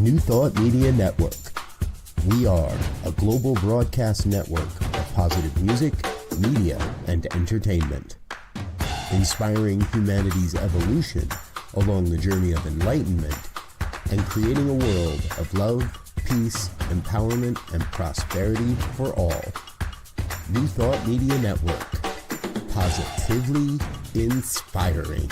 New Thought Media Network. We are a global broadcast network of positive music, media, and entertainment, inspiring humanity's evolution along the journey of enlightenment and creating a world of love, peace, empowerment, and prosperity for all. New Thought Media Network. Positively inspiring.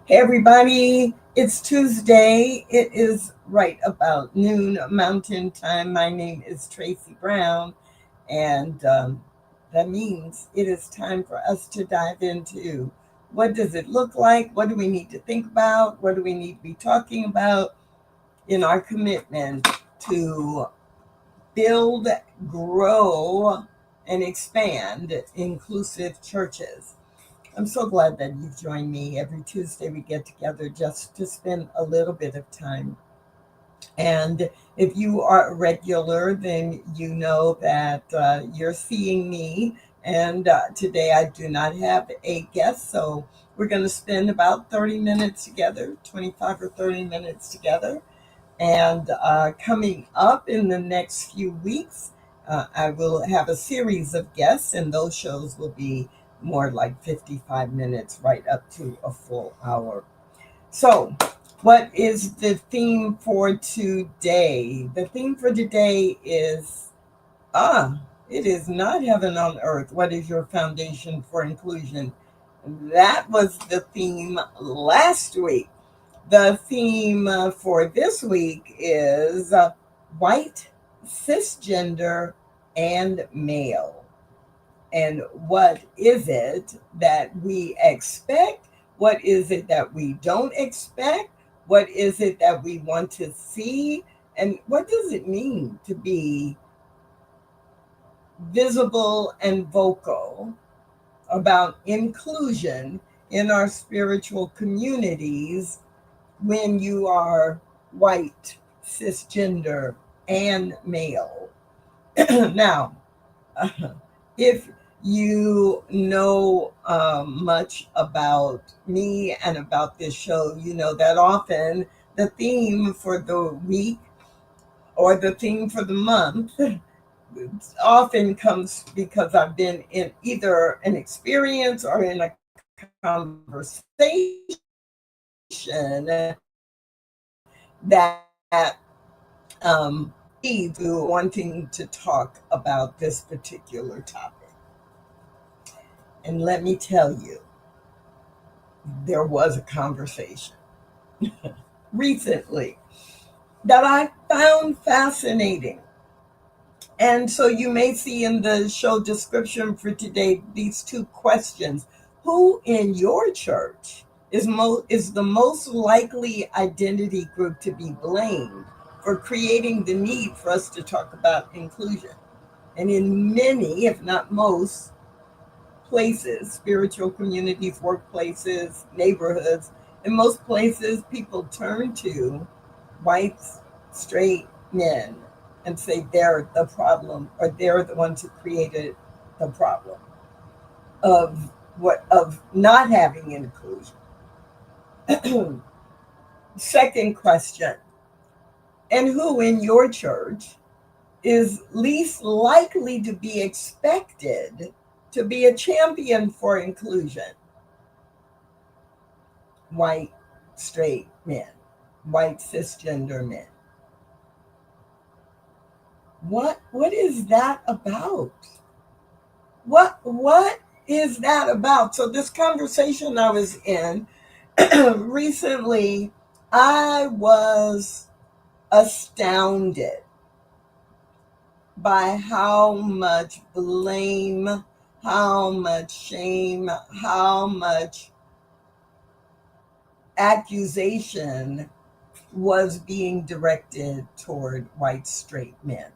Hey everybody, it's Tuesday. It is right about noon Mountain Time. My name is Tracy Brown, and that means it is time for us to dive into what does it look like? What do we need to think about? What do we need to be talking about in our commitment to build, grow, and expand inclusive churches? I'm so glad that you've joined me. Every Tuesday we get together just to spend a little bit of time. And if you are a regular, then you know that you're seeing me. And today I do not have a guest, so we're going to spend about 30 minutes together, 25 or 30 minutes together. And coming up in the next few weeks, I will have a series of guests, and those shows will be more like 55 minutes, right up to a full hour. So, what is the theme for today? The theme for today is, it is not heaven on earth. What is your foundation for inclusion? That was the theme last week. The theme for this week is white, cisgender, and male. And what is it that we expect? What is it that we don't expect? What is it that we want to see? And what does it mean to be visible and vocal about inclusion in our spiritual communities when you are white, cisgender, and male? Now, if you know much about me and about this show, you know that often the theme for the week or the theme for the month often comes because I've been in either an experience or in a conversation that leads to wanting to talk about this particular topic. And let me tell you, there was a conversation recently that I found fascinating. And so you may see in the show description for today these two questions. Who in your church is the most likely identity group to be blamed for creating the need for us to talk about inclusion? And in many, if not most, places, spiritual communities, workplaces, neighborhoods, in most places, people turn to white, straight men and say they're the problem, or they're the ones who created the problem of not having inclusion. Second question, and who in your church is least likely to be expected to be a champion for inclusion? White, straight men, white cisgender men. What is that about? What is that about? So this conversation I was in recently, I was astounded by how much blame, how much shame, how much accusation was being directed toward white straight men.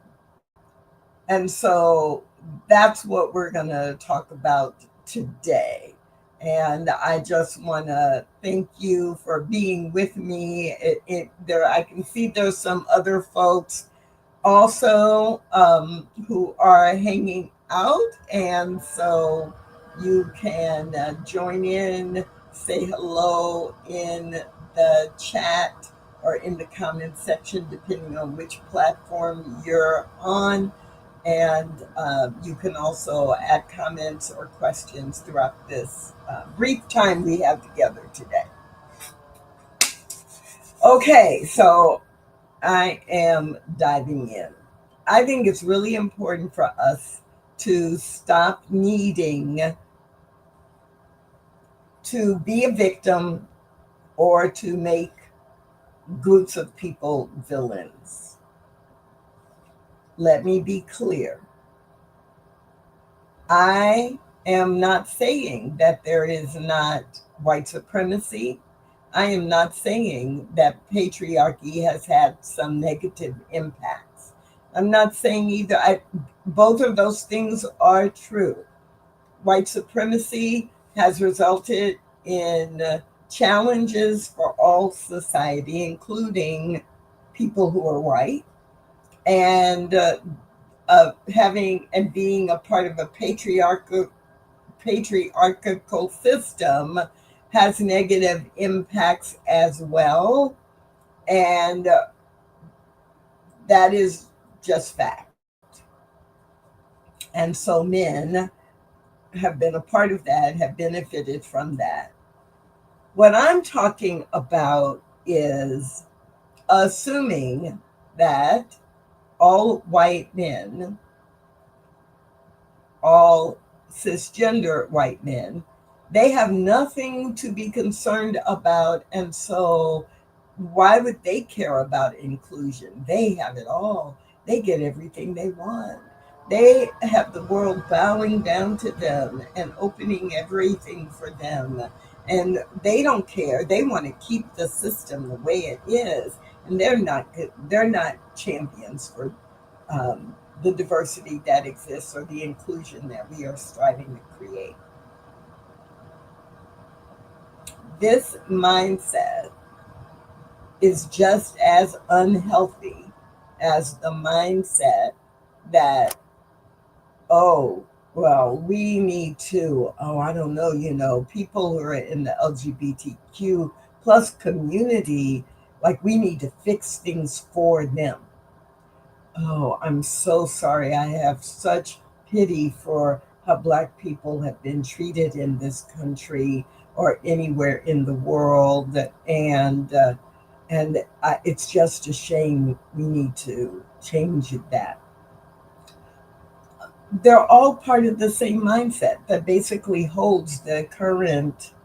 And so that's what we're going to talk about today. And I just want to thank you for being with me. I can see there's some other folks also who are hanging out. And so you can join in, say hello in the chat or in the comment section, depending on which platform you're on. And you can also add comments or questions throughout this brief time we have together today. Okay, so I am diving in. I think it's really important for us to stop needing to be a victim or to make groups of people villains. Let me be clear. I am not saying that there is not white supremacy. I am not saying that patriarchy has had some negative impacts. I'm not saying either. Both of those things are true. White supremacy has resulted in challenges for all society, including people who are white, and having and being a part of a patriarchal system has negative impacts as well. And that is just fact. And so men have been a part of that, have benefited from that. What I'm talking about is assuming that all white men, all cisgender white men, they have nothing to be concerned about. And so why would they care about inclusion? They have it all. They get everything they want. They have the world bowing down to them and opening everything for them. And they don't care. They want to keep the system the way it is. And they're not champions for the diversity that exists or the inclusion that we are striving to create. This mindset is just as unhealthy as the mindset that, oh, well, we need to, I don't know, people who are in the LGBTQ plus community, like we need to fix things for them. Oh, I'm so sorry. I have such pity for how Black people have been treated in this country or anywhere in the world, and it's just a shame. We need to change that. They're all part of the same mindset that basically holds the current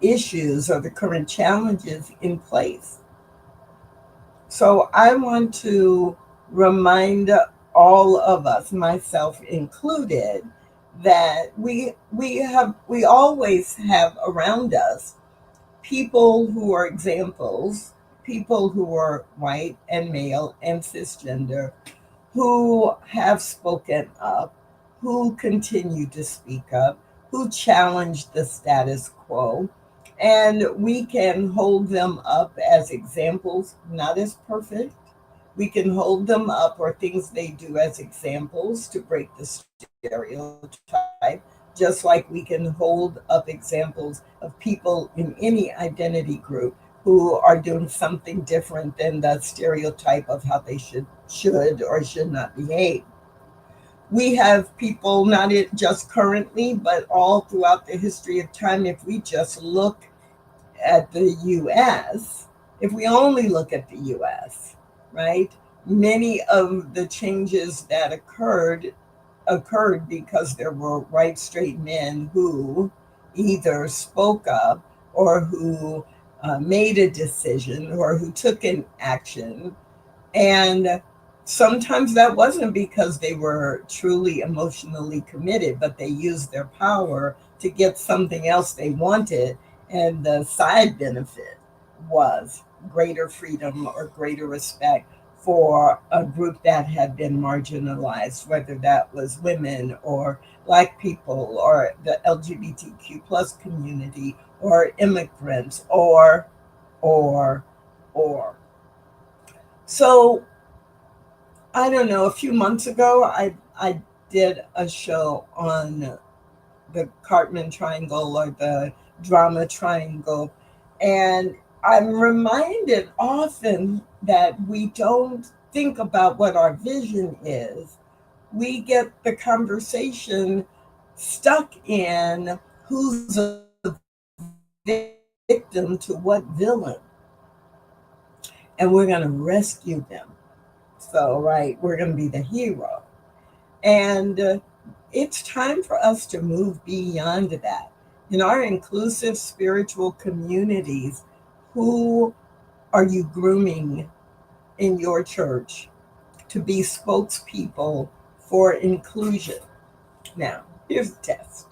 issues or the current challenges in place. So I want to remind all of us, myself included, that we always have around us people who are examples, people who are white and male and cisgender, who have spoken up, who continue to speak up, who challenge the status quo. And we can hold them up as examples, not as perfect. We can hold them up or things they do as examples to break the stereotype, just like we can hold up examples of people in any identity group who are doing something different than the stereotype of how they should should or should not behave. We have people, not just currently, but all throughout the history of time. If we just look at the US, if we only look at the US, right? Many of the changes that occurred because there were white straight men who either spoke up or who made a decision or who took an action. And sometimes that wasn't because they were truly emotionally committed, but they used their power to get something else they wanted. And the side benefit was greater freedom or greater respect for a group that had been marginalized, whether that was women or Black people or the LGBTQ plus community or immigrants or, or. So I don't know, a few months ago, I did a show on the Cartman Triangle or the drama triangle. And I'm reminded often that we don't think about what our vision is. We get the conversation stuck in who's a victim to what villain, and we're going to rescue them. So, right, we're going to be the hero. And it's time for us to move beyond that. In our inclusive spiritual communities, who are you grooming in your church to be spokespeople for inclusion? Now, here's the test.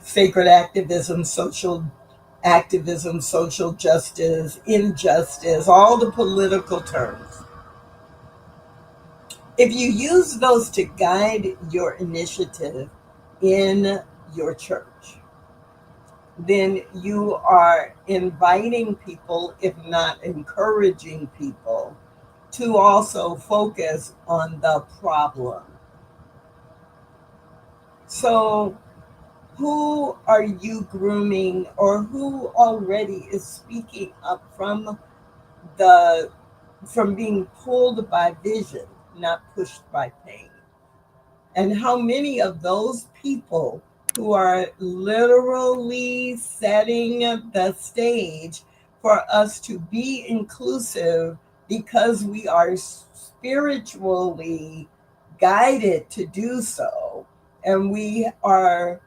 Sacred activism, social justice, injustice, all the political terms. If you use those to guide your initiative in your church, then you are inviting people, if not encouraging people, to also focus on the problem. So, who are you grooming, or who already is speaking up the from being pulled by vision, not pushed by pain? And how many of those people who are literally setting the stage for us to be inclusive because we are spiritually guided to do so, and we are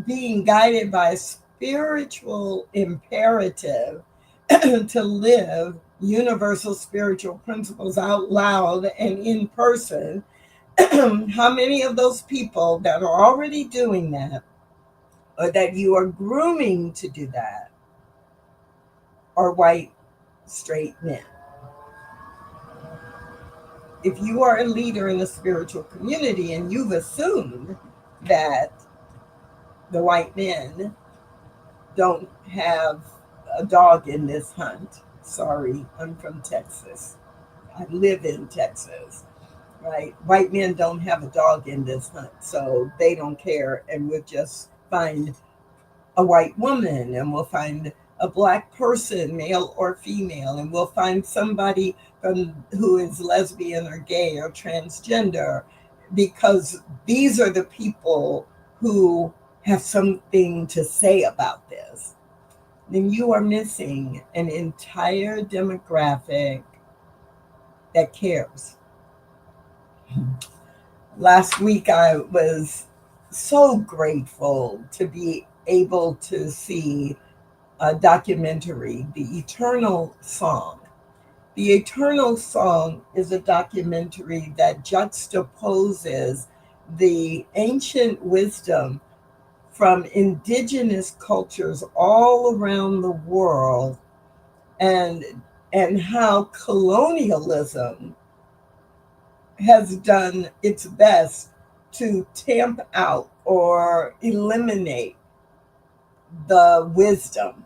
being guided by a spiritual imperative to live universal spiritual principles out loud and in person. How many of those people that are already doing that, or that you are grooming to do that, are white straight men? If you are a leader in a spiritual community and you've assumed that the white men don't have a dog in this hunt, sorry, I'm from Texas. I live in Texas, right? White men don't have a dog in this hunt, so they don't care, and we'll just find a white woman, and we'll find a Black person, male or female, and we'll find somebody who is lesbian or gay or transgender, because these are the people who have something to say about this. Then you are missing an entire demographic that cares. Last week, I was so grateful to be able to see a documentary, The Eternal Song. The Eternal Song is a documentary that juxtaposes the ancient wisdom from indigenous cultures all around the world, and how colonialism has done its best to tamp out or eliminate the wisdom.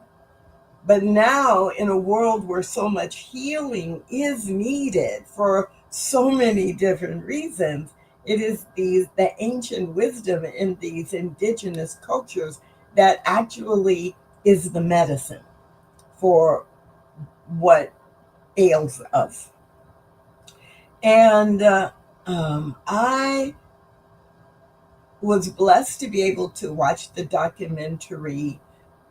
But now, in a world where so much healing is needed for so many different reasons, it is the ancient wisdom in these indigenous cultures that actually is the medicine for what ails us. And I was blessed to be able to watch the documentary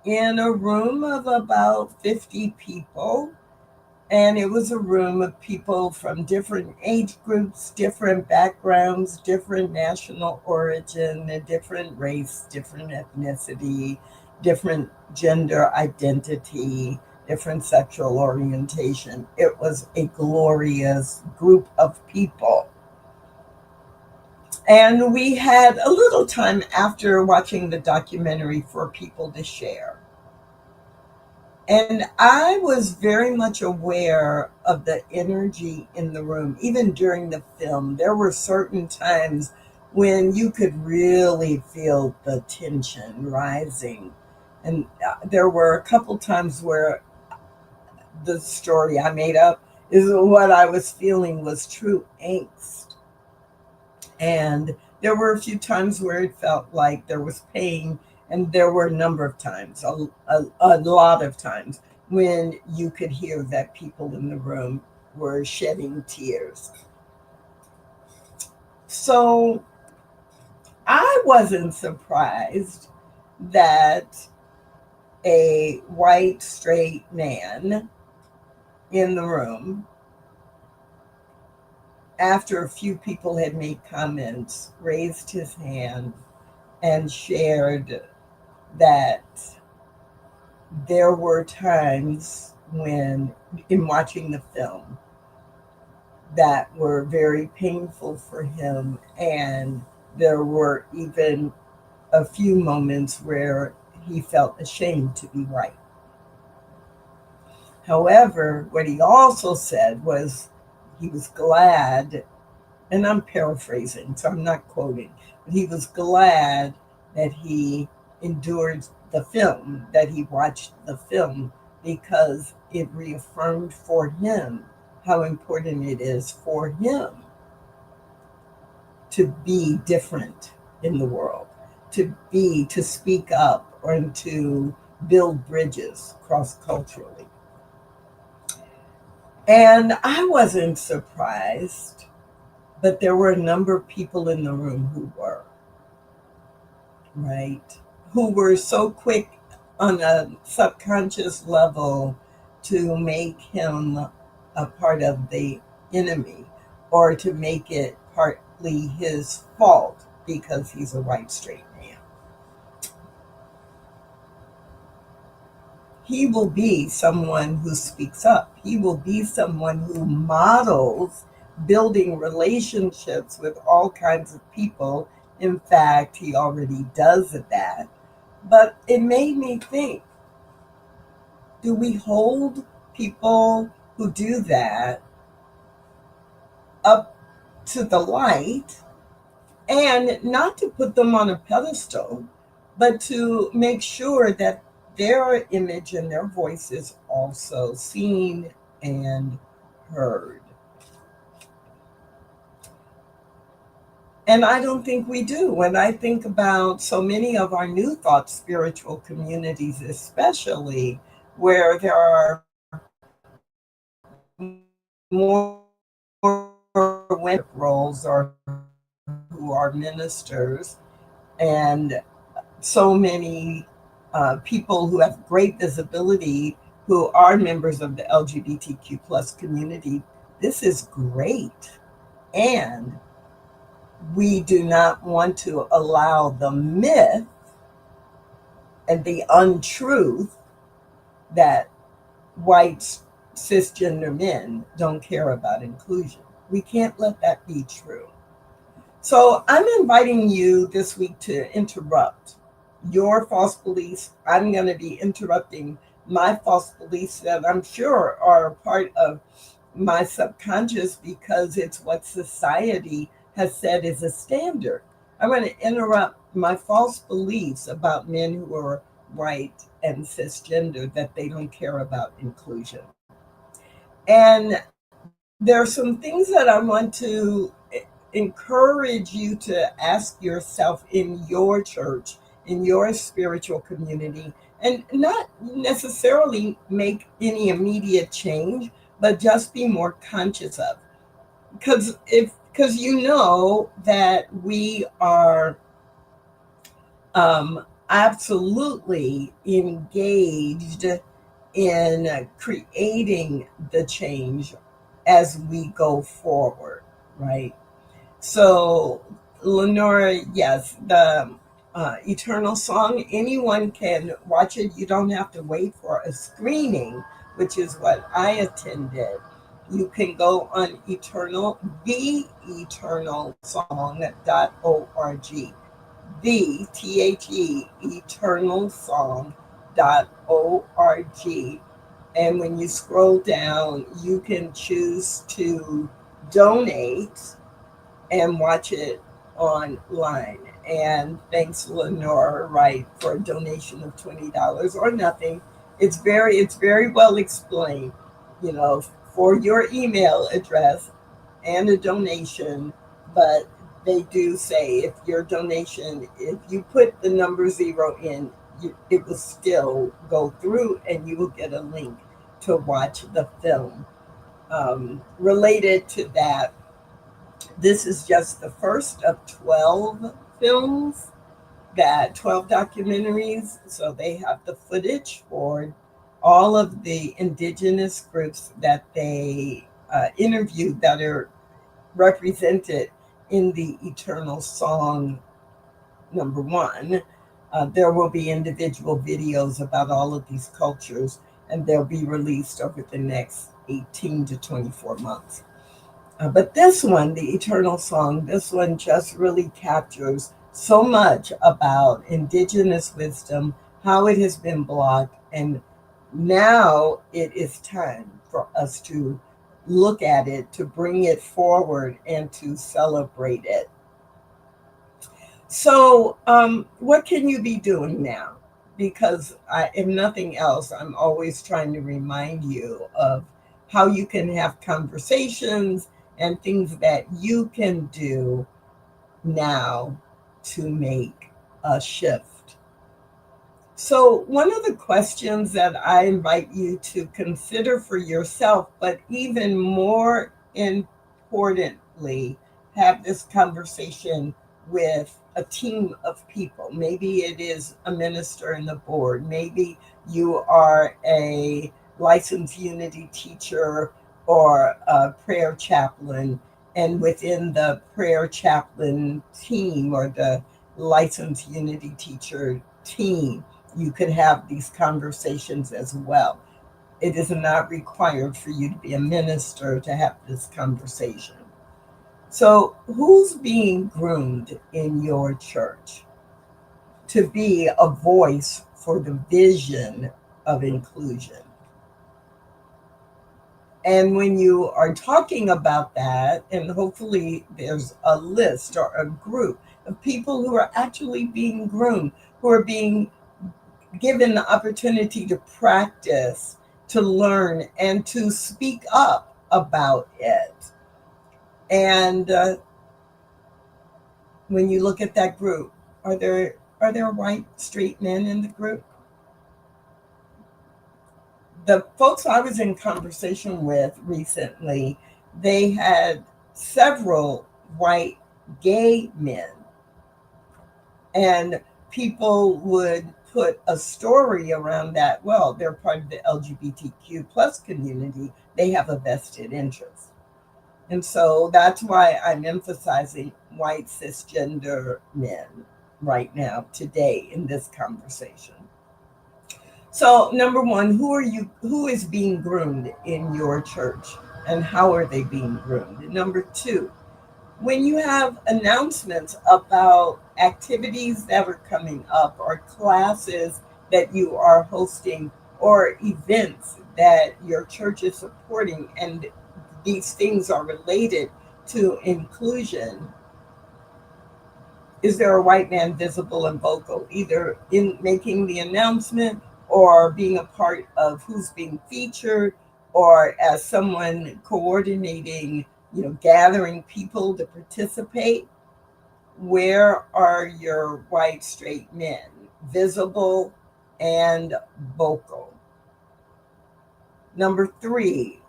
in a room of about 50 people. And it was a room of people from different age groups, different backgrounds, different national origin, a different race, different ethnicity, different gender identity, different sexual orientation. It was a glorious group of people. And we had a little time after watching the documentary for people to share. And I was very much aware of the energy in the room. Even during the film, there were certain times when you could really feel the tension rising. And there were a couple times where the story I made up is what I was feeling was true angst. And there were a few times where it felt like there was pain, and there were a number of times, a lot of times, when you could hear that people in the room were shedding tears. So I wasn't surprised that a white, straight man in the room, after a few people had made comments, raised his hand and shared that there were times when, in watching the film, that were very painful for him. And there were even a few moments where he felt ashamed to be white. However, what he also said was he was glad, and I'm paraphrasing, so I'm not quoting, but he was glad that he endured the film, that he watched the film, because it reaffirmed for him how important it is for him to be different in the world, to speak up, or to build bridges cross culturally. And I wasn't surprised, but there were a number of people in the room who were, right? Who were so quick on a subconscious level to make him a part of the enemy, or to make it partly his fault because he's a white straight man. He will be someone who speaks up. He will be someone who models building relationships with all kinds of people. In fact, he already does that. But it made me think, do we hold people who do that up to the light, and not to put them on a pedestal, but to make sure that their image and their voice is also seen and heard? And I don't think we do. When I think about so many of our New Thought spiritual communities, especially, where there are more women roles, or who are ministers, and so many people who have great visibility who are members of the LGBTQ plus community, this is great. And we do not want to allow the myth and the untruth that white cisgender men don't care about inclusion. We can't let that be true. So I'm inviting you this week to interrupt your false beliefs. I'm going to be interrupting my false beliefs that I'm sure are a part of my subconscious, because it's what society has said is a standard. I'm going to interrupt my false beliefs about men who are white and cisgender, that they don't care about inclusion. And there are some things that I want to encourage you to ask yourself in your church, in your spiritual community, and not necessarily make any immediate change, but just be more conscious of. Because you know that we are absolutely engaged in creating the change as we go forward, right? So, Lenora, yes, the Eternal Song, anyone can watch it. You don't have to wait for a screening, which is what I attended. You can go on theeternalsong.org. Eternalsong.org. And when you scroll down, you can choose to donate and watch it online. And thanks, Lenora, right, for a donation of $20 or nothing. It's very well explained, you know, for your email address and a donation. But they do say if your donation, if you put the number 0 in, it will still go through and you will get a link to watch the film. Related to that, this is just the first of 12 films, 12 documentaries. So they have the footage for all of the indigenous groups that they interviewed that are represented in the Eternal Song #1. There will be individual videos about all of these cultures, and they'll be released over the next 18 to 24 months. But this one, the Eternal Song, this one just really captures so much about indigenous wisdom, how it has been blocked, and now it is time for us to look at it, to bring it forward, and to celebrate it. So, what can you be doing now? Because if nothing else, I'm always trying to remind you of how you can have conversations and things that you can do now to make a shift. So, one of the questions that I invite you to consider for yourself, but even more importantly, have this conversation with a team of people. Maybe it is a minister in the board. Maybe you are a licensed unity teacher or a prayer chaplain. And within the prayer chaplain team or the licensed unity teacher team, you could have these conversations as well. It is not required for you to be a minister to have this conversation. So, who's being groomed in your church to be a voice for the vision of inclusion? And when you are talking about that, and hopefully there's a list or a group of people who are actually being groomed, who are being given the opportunity to practice, to learn, and to speak up about it. And when you look at that group, are there white straight men in the group? The folks I was in conversation with recently, they had several white gay men, and people would put a story around that. Well, they're part of the LGBTQ plus community. They have a vested interest. And so that's why I'm emphasizing white cisgender men right now, today, in this conversation. So, number one, who is being groomed in your church, and how are they being groomed? Number two, when you have announcements about activities that are coming up or classes that you are hosting or events that your church is supporting, and these things are related to inclusion, is there a white man visible and vocal, either in making the announcement or being a part of who's being featured, or as someone coordinating, gathering people to participate? Where are your white straight men visible and vocal. Number 3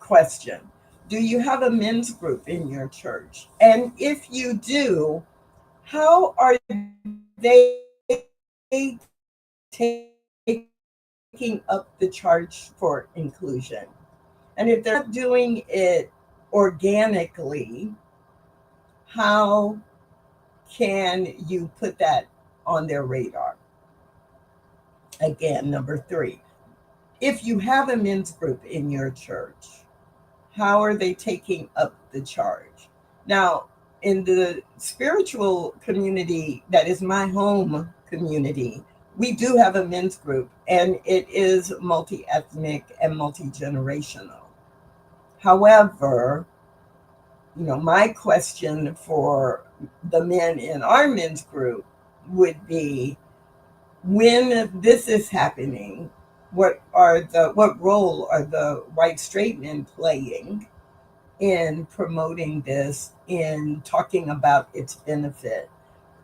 question: do you have a men's group in your church? And if you do, how are they taking up the charge for inclusion? And if they're not doing it organically, how can you put that on their radar? Again, number 3, if you have a men's group in your church, how are they taking up the charge? Now, in the spiritual community that is my home community, we do have a men's group, and it is multi-ethnic and multi-generational. However, my question for the men in our men's group would be, when this is happening, what role are the white straight men playing in promoting this, in talking about its benefit?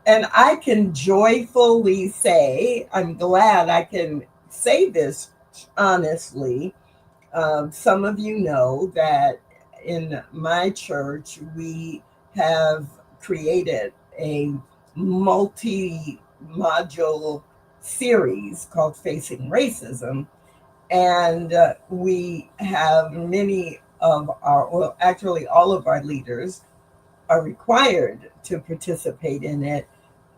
And I can joyfully say, I'm glad I can say this honestly. Some of you know that in my church, we have created a multi-module series called Facing Racism. And we have many of actually all of our leaders are required to participate in it.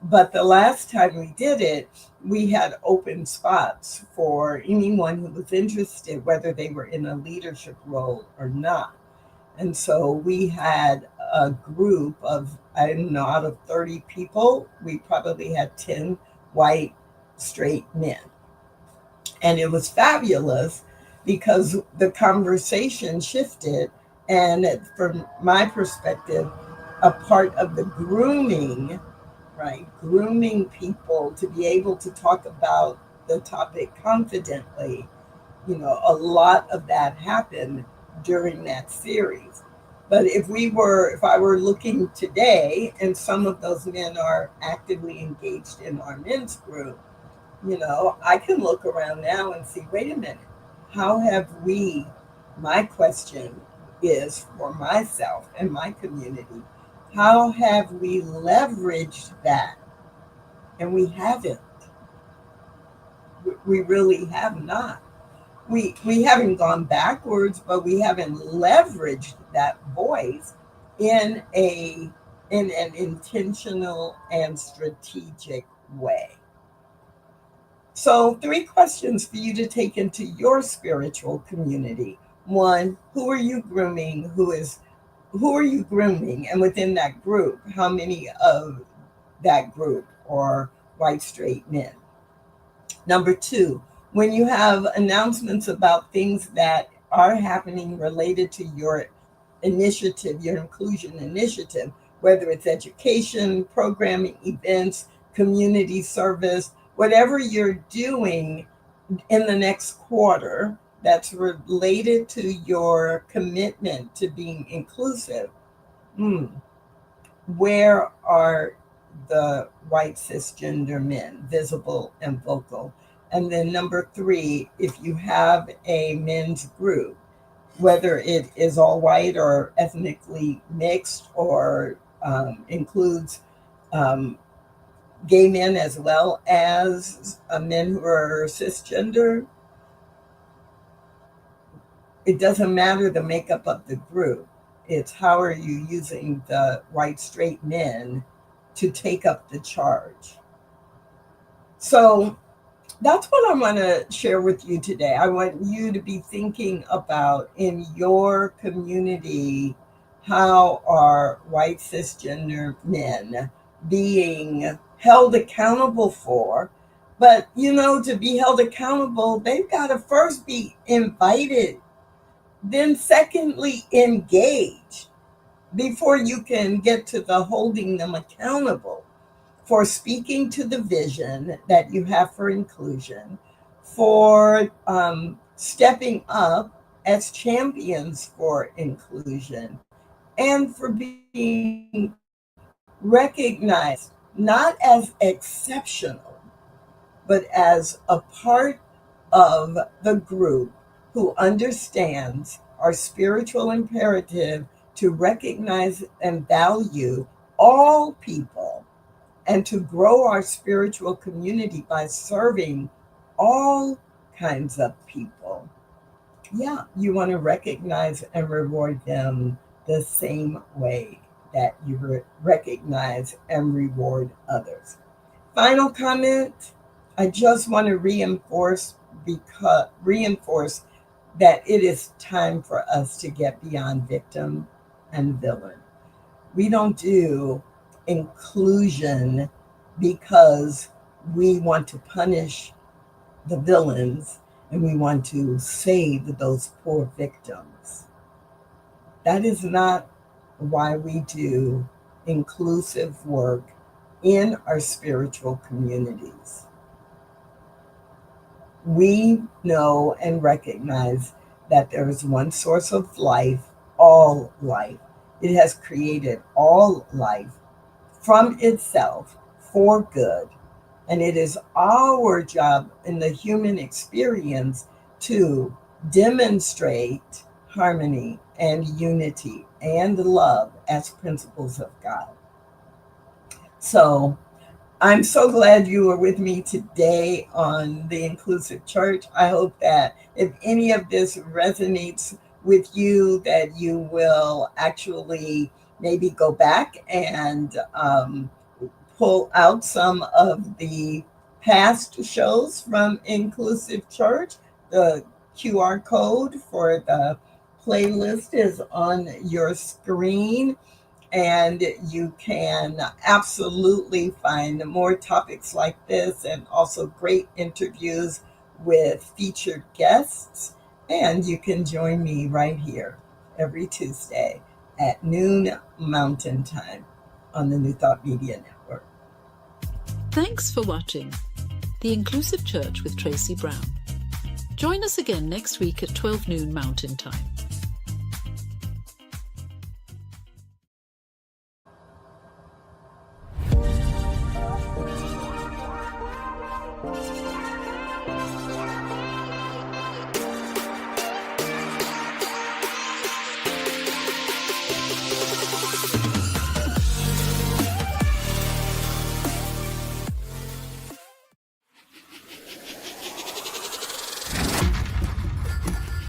But the last time we did it, we had open spots for anyone who was interested, whether they were in a leadership role or not. And so we had a group of, I don't know, out of 30 people, we probably had 10 white straight men. And it was fabulous because the conversation shifted. And from my perspective, a part of the grooming, right? Grooming people to be able to talk about the topic confidently. A lot of that happened during that series. But if I were looking today, and some of those men are actively engaged in our men's group, I can look around now and see, wait a minute, how have we, my question is for myself and my community, how have we leveraged that? And we haven't. We really have not. We haven't gone backwards, but we haven't leveraged that voice in an intentional and strategic way. So 3 questions for you to take into your spiritual community. 1, who are you grooming? Who are you grooming? And within that group, how many of that group are white straight men? Number 2, when you have announcements about things that are happening related to your initiative, your inclusion initiative, whether it's education, programming, events, community service, whatever you're doing in the next quarter that's related to your commitment to being inclusive, where are the white cisgender men visible and vocal? And then number 3, if you have a men's group, whether it is all white or ethnically mixed or includes gay men as well as men who are cisgender, it doesn't matter the makeup of the group. It's how are you using the white straight men to take up the charge. So that's what I want to share with you today. I want you to be thinking about in your community, how are white cisgender men being held accountable for? But, to be held accountable, they've got to first be invited, then secondly, engaged before you can get to the holding them accountable for speaking to the vision that you have for inclusion, for stepping up as champions for inclusion, and for being recognized not as exceptional, but as a part of the group who understands our spiritual imperative to recognize and value all people and to grow our spiritual community by serving all kinds of people. Yeah, you want to recognize and reward them the same way that you recognize and reward others. Final comment, I just want to reinforce that it is time for us to get beyond victim and villain. We don't do inclusion because we want to punish the villains and we want to save those poor victims. That is not why we do inclusive work in our spiritual communities. We know and recognize that there is one source of life, all life. It has created all life from itself for good. And it is our job in the human experience to demonstrate harmony and unity and love as principles of God. So I'm so glad you were with me today on the Inclusive Church. I hope that if any of this resonates with you, that you will actually maybe go back and pull out some of the past shows from Inclusive Church. The QR code for the playlist is on your screen. And you can absolutely find more topics like this and also great interviews with featured guests. And you can join me right here every Tuesday at noon Mountain Time on the New Thought Media Network. Thanks for watching The Inclusive Church with Tracy Brown. Join us again next week at 12 noon Mountain Time.